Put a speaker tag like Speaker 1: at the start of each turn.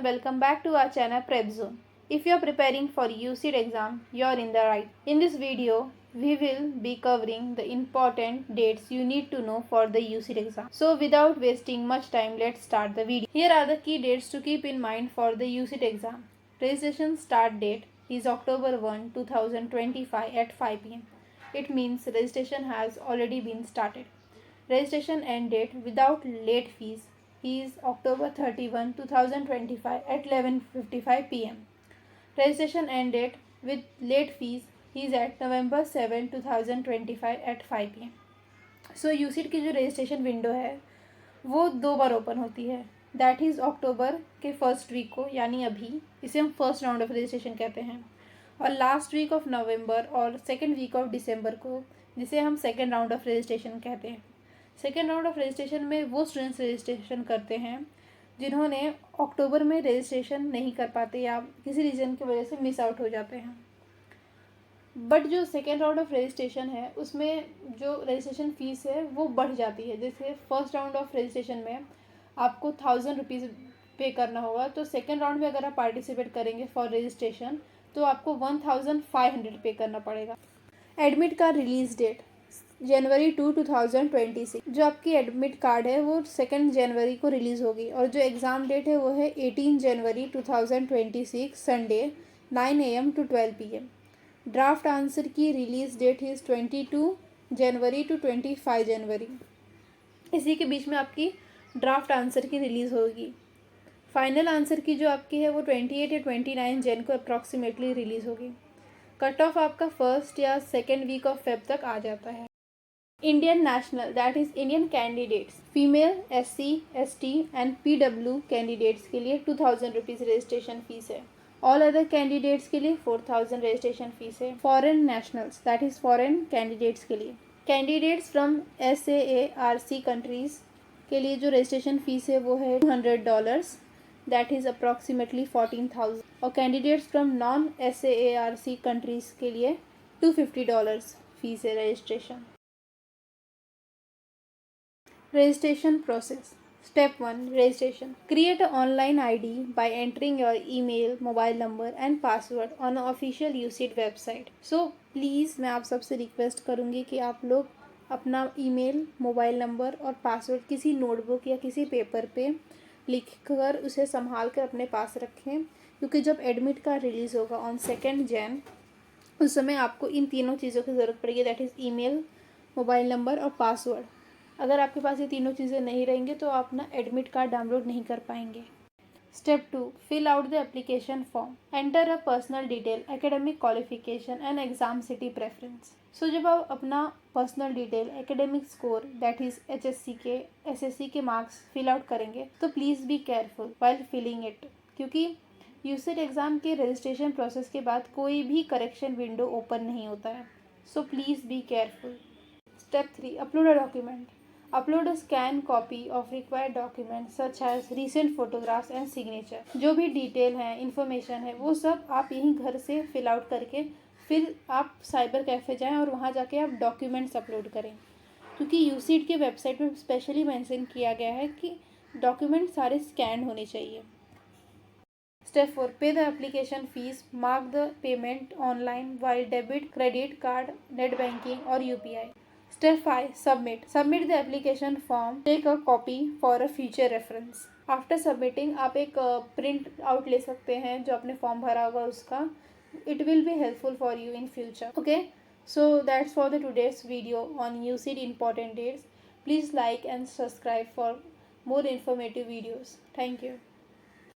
Speaker 1: welcome back to our channel Prep Zone. If you are preparing for UCET exam, you are in the right. In this video, we will be covering the important dates you need to know for the UCET exam. So without wasting much time, let's start the video. Here are the key dates to keep in mind for the UCET exam. Registration start date is October 1, 2025 at 5 pm. It means registration has already been started. Registration end date without late fees is October 31, 2025 at 11:55 pm. Registration end date with late fees is at November 7, 2025 at 5 pm. सो यूसीट की जो registration window है वो 2 बार open होती है. That is अक्टूबर के first week को, यानी अभी इसे हम फर्स्ट राउंड ऑफ रजिस्ट्रेशन कहते हैं, और लास्ट वीक ऑफ नवंबर और सेकेंड वीक ऑफ दिसंबर को, जिसे हम सेकेंड राउंड ऑफ रजिस्ट्रेशन कहते हैं. सेकेंड राउंड ऑफ रजिस्ट्रेशन में वो स्टूडेंट्स रजिस्ट्रेशन करते हैं जिन्होंने अक्टूबर में रजिस्ट्रेशन नहीं कर पाते या किसी रीज़न की वजह से मिस आउट हो जाते हैं. बट जो सेकेंड राउंड ऑफ रजिस्ट्रेशन है उसमें जो रजिस्ट्रेशन फ़ीस है वो बढ़ जाती है. जैसे फर्स्ट राउंड ऑफ रजिस्ट्रेशन में आपको 1000 रुपीज़ पे करना होगा, तो सेकेंड राउंड में अगर आप पार्टिसिपेट करेंगे फॉर रजिस्ट्रेशन तो आपको 1500 पे करना पड़ेगा. एडमिट कार्ड रिलीज़ डेट जनवरी 2, 2026. जो आपकी एडमिट कार्ड है वो 2 जनवरी को रिलीज़ होगी, और जो एग्ज़ाम डेट है वो है 18 जनवरी 2026 Sunday 9 AM to 12 PM. Draft answer key release date is 22 January to 25 January. इसी के बीच में आपकी ड्राफ्ट आंसर की रिलीज़ होगी. फाइनल आंसर की जो आपकी है वो 28 या 29 जन को अप्रॉक्सीमेटली रिलीज़ होगी. कट ऑफ आपका फर्स्ट या सेकेंड वीक ऑफ फेब तक आ जाता है. Indian national, that is Indian candidates, female, SC, ST and PW candidates के लिए 2000 रुपीज़ रजिस्ट्रेशन फ़ीस है. ऑल अदर कैंडिडेट्स के लिए 4000 रजिस्ट्रेशन फ़ीस है. Foreign nationals, that is foreign candidates के लिए. कैंडिडेट्स फ्रॉम SAARC कंट्रीज़ के लिए जो रजिस्ट्रेशन फ़ीस है वो है $200, दैट इज़ अप्रॉक्सीमेटली 14,000. और candidates from non SAARC countries के लिए $250 फ़ीस है registration. Registration process. Step 1. Registration. Create an online ID by entering your email, mobile number and password on an official UCET website. So please मैं आप सबसे request करूँगी कि आप लोग अपना ईमेल, मोबाइल नंबर और पासवर्ड किसी नोटबुक या किसी पेपर पे लिख कर उसे संभाल कर अपने पास रखें, क्योंकि जब एडमिट कार्ड रिलीज़ होगा ऑन 2 जन उस समय आपको इन तीनों चीज़ों की ज़रूरत पड़ेगी. That is email, mobile number और पासवर्ड. अगर आपके पास ये तीनों चीज़ें नहीं रहेंगी तो आप ना एडमिट कार्ड डाउनलोड नहीं कर पाएंगे. Step 2. Fill out the application form. Enter a personal detail, academic qualification and exam city preference. So जब आप अपना personal detail, academic score that is HSC के, SSC के मार्क्स फिल आउट करेंगे तो please be careful while filling it, क्योंकि UCEED exam के registration process के बाद कोई भी करेक्शन विंडो ओपन नहीं होता है. So please be careful. Step 3. Upload a document. Upload a scanned copy of required documents such as recent photographs and signature. जो भी डिटेल है, इन्फॉर्मेशन है, वो सब आप यहीं घर से फिल आउट करके फिर आप साइबर कैफ़े जाएं और वहाँ जाके आप डॉक्यूमेंट्स अपलोड करें, क्योंकि यूसीट के वेबसाइट में स्पेशली मेंशन किया गया है कि डॉक्यूमेंट सारे स्कैन होने चाहिए. स्टेप 4. पे the application fees. Mark the payment online while debit, credit card, net banking और UPI. Step 5. Submit. Submit the application form. Take a copy for a future reference. After submitting आप एक print out ले सकते हैं जो आपने form भरा होगा उसका. It will be helpful for you in future. Okay. So that's for the today's video on UCET important dates. Please like and subscribe for more informative videos. Thank you.